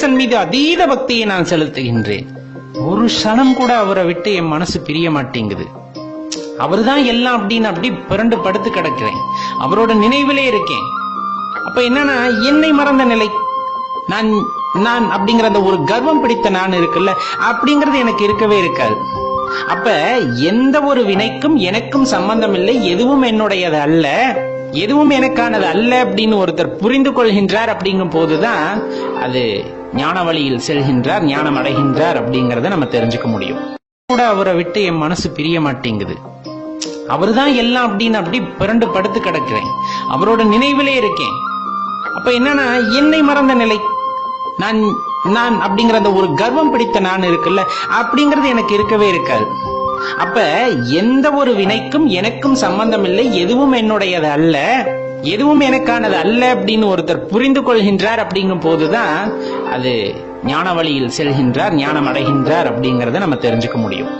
ஈசன் மீது அதீத பக்தியை நான் செலுத்துகின்றேன். ஒரு க்ஷணம் கூட அவரை விட்டு என் மனசு பிரிய மாட்டேங்குது. அவர்தான் எல்லாம் அப்படின்னு அப்படி பிறண்டு படுத்து கிடக்கிறேன். அவரோட நினைவிலே இருக்கேன். அப்ப என்னன்னா, என்னை மறந்த நிலை, நான் நான் அப்படிங்கிற அந்த ஒரு கர்வம் பிடித்த நான் இருக்குல்ல, அப்படிங்கிறது எனக்கு இருக்கவே இருக்காது. அப்ப எந்த ஒரு வினைக்கும் எனக்கும் சம்பந்தம் இல்லை, எதுவும் என்னுடையது அல்ல, எதுவும் எனக்கானது அல்ல அப்படின்னு ஒருத்தர் புரிந்து கொள்கின்றார். அப்படிங்கும் போதுதான் அது ஞான வழியில் செல்கின்றார், ஞானம் அடைகின்றார் அப்படிங்கறத நம்ம தெரிஞ்சுக்க முடியும். கூட அவரை விட்டு என் மனசு பிரிய மாட்டேங்குது. அவர்தான் எல்லாம் அப்படின்னு அப்படி பிறண்டு படுத்து கிடக்கிறேன். அவரோட நினைவிலே இருக்கேன். அப்ப என்னன்னா, என்னை மறந்த நிலை, நான் நான் அப்படிங்கிற அந்த ஒரு கர்வம் பிடித்த நான் இருக்குல்ல, அப்படிங்கிறது எனக்கு இருக்கவே இருக்காது. அப்ப எந்த ஒரு வினைக்கும் எனக்கும் சம்பந்தம் இல்லை, எதுவும் என்னுடையது அல்ல, எதுவும் எனக்கானது அல்ல அப்படின்னு ஒருத்தர் புரிந்து கொள்கின்றார். அப்படிங்கும் போதுதான் அது ஞான வழியில் செல்கின்றார், ஞானம் அடைகின்றார் அப்படிங்கறத நம்ம தெரிஞ்சுக்க முடியும்.